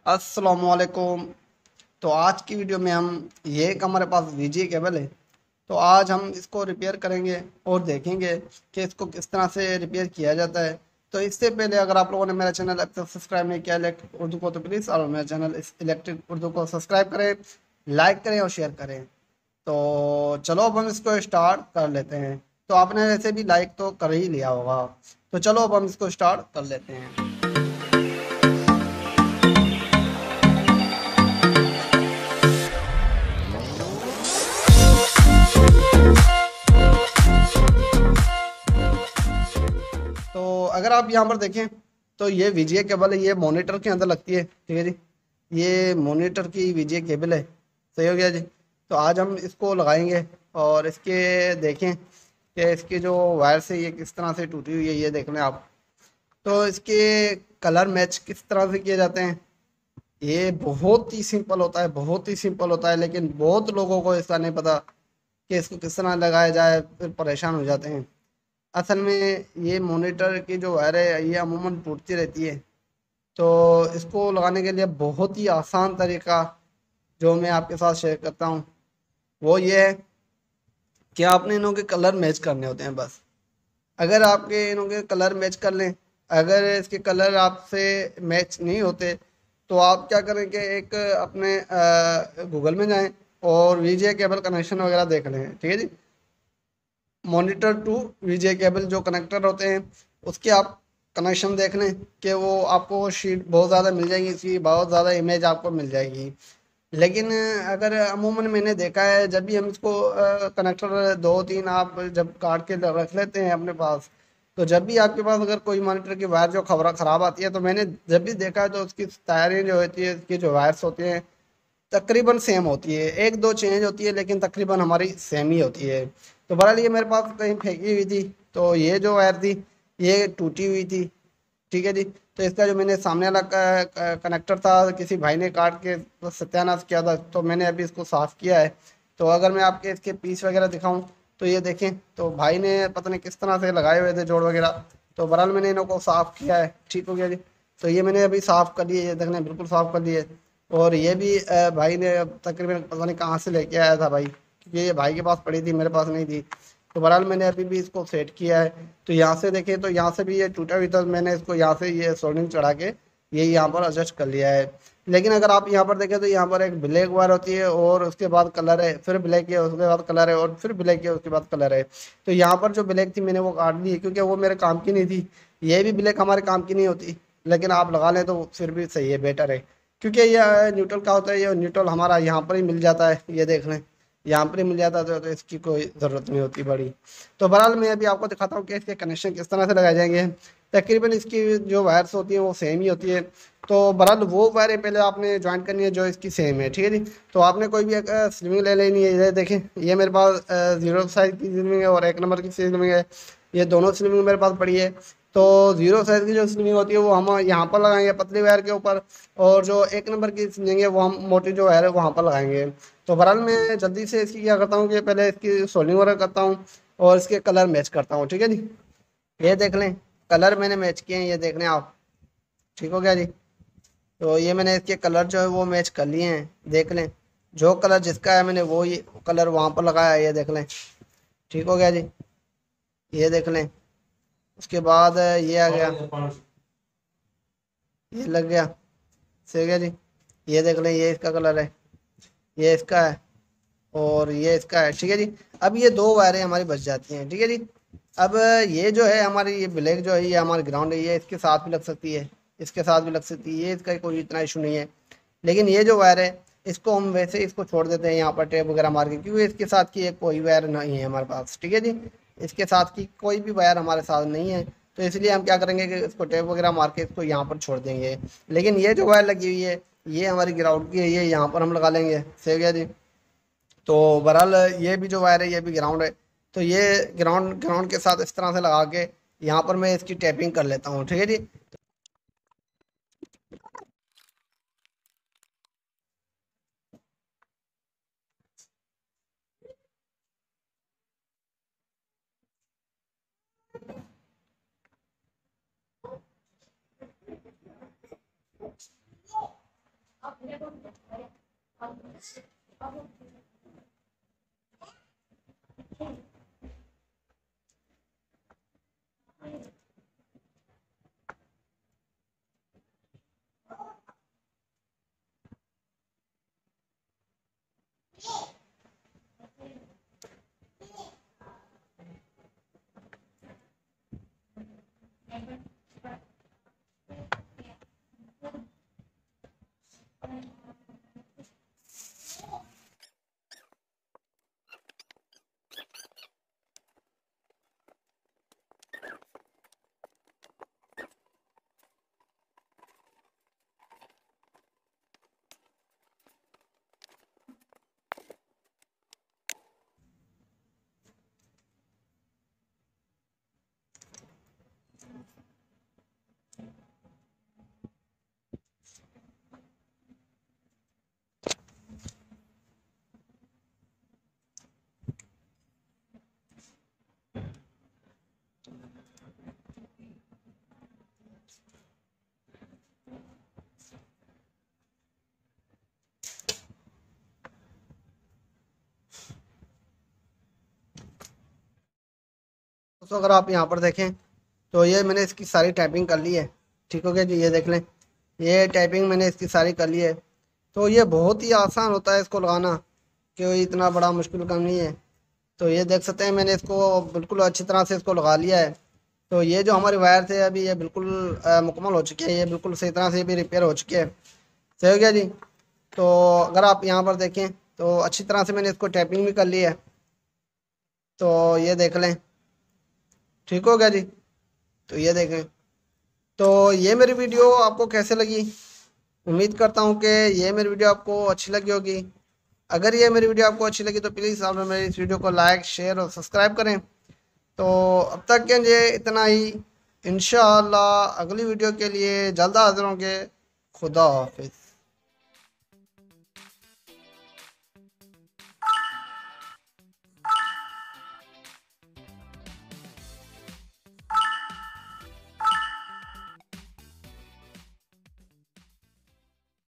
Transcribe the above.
अस्सलामुअलैकुम। तो आज की वीडियो में हम ये एक हमारे पास वीजीए केबल है। तो आज हम इसको रिपेयर करेंगे और देखेंगे कि इसको किस तरह से रिपेयर किया जाता है। तो इससे पहले अगर आप लोगों ने मेरा चैनल अब तक सब्सक्राइब नहीं किया इलेक्ट्रिक उर्दू को, तो प्लीज़ और मेरा चैनल इस इलेक्ट्रिक उर्दू को सब्सक्राइब करें, लाइक करें और शेयर करें। तो चलो अब हम इसको स्टार्ट कर लेते हैं। तो आपने वैसे भी लाइक तो कर ही लिया होगा। तो चलो अब हम इसको स्टार्ट कर लेते हैं। तो अगर आप यहाँ पर देखें तो ये वीजीए केबल है, ये मॉनिटर के अंदर लगती है। ठीक है जी, ये मॉनिटर की वीजीए केबल है। सही हो गया जी। तो आज हम इसको लगाएंगे और इसके देखें कि इसकी जो वायर है ये किस तरह से टूटी हुई है, ये देख लें आप। तो इसके कलर मैच किस तरह से किए जाते हैं, ये बहुत ही सिंपल होता है, बहुत ही सिंपल होता है, लेकिन बहुत लोगों को इसका नहीं पता कि इसको किस तरह लगाया जाए, फिर परेशान हो जाते हैं। असल में ये मॉनिटर की जो वायर है ये अमूमन टूटती रहती है। तो इसको लगाने के लिए बहुत ही आसान तरीका जो मैं आपके साथ शेयर करता हूँ वो ये है कि आपने इनों के कलर मैच करने होते हैं बस। अगर आपके इनों के कलर मैच कर लें, अगर इसके कलर आपसे मैच नहीं होते तो आप क्या करेंगे, एक अपने गूगल में जाएं और वीजीए केबल कनेक्शन वगैरह देख लें। ठीक है जी, मॉनिटर टू वीजीए केबल जो कनेक्टर होते हैं उसके आप कनेक्शन देख लें कि वो आपको शीट बहुत ज़्यादा मिल जाएगी, इसकी बहुत ज़्यादा इमेज आपको मिल जाएगी। लेकिन अगर अमूमन मैंने देखा है जब भी हम इसको कनेक्टर दो तीन आप जब काट के रख लेते हैं अपने पास, तो जब भी आपके पास अगर कोई मॉनिटर की वायर जो खबर ख़राब आती है तो मैंने जब भी देखा है तो उसकी तारें जो होती है, उसकी जो वायर्स होती हैं तकरीबन सेम होती है। एक दो चेंज होती है लेकिन तकरीबन हमारी सेम ही होती है। तो बहरहाल ये मेरे पास कहीं फेंकी हुई थी, तो ये जो वायर थी ये टूटी हुई थी। ठीक है जी। तो इसका जो मैंने सामने वाला कनेक्टर था किसी भाई ने काट के तो सत्यानाश किया था, तो मैंने अभी इसको साफ़ किया है। तो अगर मैं आपके इसके पीस वगैरह दिखाऊं तो ये देखें, तो भाई ने पता नहीं किस तरह से लगाए हुए थे जोड़ वगैरह। तो बहरहाल मैंने इन्हों को साफ़ किया है, ठीक हो गया जी। तो ये मैंने अभी साफ़ कर लिए, ये देखने बिल्कुल साफ़ कर लिए। और ये भी भाई ने तकरीबन पता नहीं कहाँ से लेके आया था भाई, क्योंकि ये भाई के पास पड़ी थी, मेरे पास नहीं थी। तो बहरहाल मैंने अभी भी इसको सेट किया है। तो यहाँ से देखें तो यहाँ से भी ये टूटा हुई था, मैंने इसको यहाँ से ये सोल्डिंग चढ़ा के ये यहाँ पर एडजस्ट कर लिया है। लेकिन अगर आप यहाँ पर देखें तो यहाँ पर एक ब्लैक वायर होती है और उसके बाद कलर है, फिर ब्लैक है उसके बाद कलर है और फिर ब्लैक है उसके बाद कलर है। तो यहाँ पर जो ब्लैक थी मैंने वो काट दी है क्योंकि वो मेरे काम की नहीं थी। ये भी ब्लैक हमारे काम की नहीं होती, लेकिन आप लगा लें तो फिर भी सही है, बेटर है। क्योंकि ये न्यूट्रल का होता है, ये न्यूट्रल हमारा यहाँ पर ही मिल जाता है, ये देख लें यहाँ पर ही मिल जाता है। तो इसकी कोई ज़रूरत नहीं होती बड़ी। तो बहरहाल मैं अभी आपको दिखाता हूँ कि इसके कनेक्शन किस तरह से लगाए जाएंगे। तकरीबन इसकी जो वायर्स होती हैं वो सेम ही होती है। तो बहरहाल वो वायरें पहले आपने ज्वाइन करनी है जो इसकी सेम है। ठीक है जी। तो आपने कोई भी एक स्लिमिंग ले लेनी है। ये देखें, ये मेरे पास 0 साइज़ की स्लिमिंग है और 1 नंबर की स्लिमिंग है। ये दोनों स्लिमिंग मेरे पास पड़ी है। तो 0 साइज़ की जो स्लिमिंग होती है वो हम यहाँ पर लगाएंगे पतली वायर के ऊपर, और जो 1 नंबर की स्लिमिंग है वो हम मोटी जो वायर है वहाँ पर लगाएंगे। तो बहरहाल मैं जल्दी से इसकी क्या करता हूँ कि पहले इसकी सोल्डिंग वगैरह करता हूँ और इसके कलर मैच करता हूँ। ठीक है जी। ये देख लें, कलर मैंने मैच किए हैं, ये देख लें आप। ठीक हो गया जी। तो ये मैंने इसके कलर जो है वो मैच कर लिए हैं, देख लें। जो कलर जिसका है मैंने वो ही कलर वहाँ पर लगाया है, ये देख लें। ठीक हो गया जी। ये देख लें। उसके बाद ये आ गया, ये लग गया। सही हो गया जी। ये देख लें, ये इसका कलर है, ये इसका है और ये इसका है। ठीक है जी। अब ये दो वायरें हमारी बच जाती हैं। ठीक है जी। अब ये जो है हमारी, ये ब्लैक जो है ये हमारी ग्राउंड है, ये इसके साथ भी लग सकती है, इसके साथ भी लग सकती है, ये इसका कोई इतना इशू नहीं है। लेकिन ये जो वायर है इसको हम वैसे इसको छोड़ देते हैं यहाँ पर टेप वगैरह मार के, क्योंकि इसके साथ की एक कोई वायर नहीं है हमारे पास। ठीक है जी। इसके साथ की कोई भी वायर हमारे साथ नहीं है, तो इसलिए हम क्या करेंगे कि इसको टेप वगैरह मार के इसको यहाँ पर छोड़ देंगे। लेकिन ये जो वायर लगी हुई है ये हमारी ग्राउंड की है, ये यहाँ पर हम लगा लेंगे। सही हो गया जी। तो बहरहाल ये भी जो वायर है ये भी ग्राउंड है। तो ये ग्राउंड ग्राउंड के साथ इस तरह से लगा के यहाँ पर मैं इसकी टैपिंग कर लेता हूँ। ठीक है जी। दोस्तों अगर आप यहाँ पर देखें तो ये मैंने इसकी सारी टाइपिंग कर ली है। ठीक हो गया जी, ये देख लें, ये टाइपिंग मैंने इसकी सारी कर ली है। तो ये बहुत ही आसान होता है इसको लगाना, कोई इतना बड़ा मुश्किल काम नहीं है। तो ये देख सकते हैं मैंने इसको बिल्कुल अच्छी तरह से इसको लगा लिया है। तो ये जो हमारी वायर थे अभी ये बिल्कुल मुकम्मल हो चुकी है, ये बिल्कुल सही तरह से भी रिपेयर हो चुकी है। सही हो गया जी। तो अगर आप यहाँ पर देखें तो अच्छी तरह से मैंने इसको टैपिंग भी कर ली है। तो ये देख लें, ठीक हो गया जी। तो ये देखें, तो ये मेरी वीडियो आपको कैसे लगी, उम्मीद करता हूँ कि ये मेरी वीडियो आपको अच्छी लगी होगी। अगर ये मेरी वीडियो आपको अच्छी लगी तो प्लीज़ आप मेरी इस वीडियो को लाइक शेयर और सब्सक्राइब करें। तो अब तक के लिए इतना ही, इंशाअल्लाह अगली वीडियो के लिए जल्द हाजिर होंगे। खुदा हाफिज़।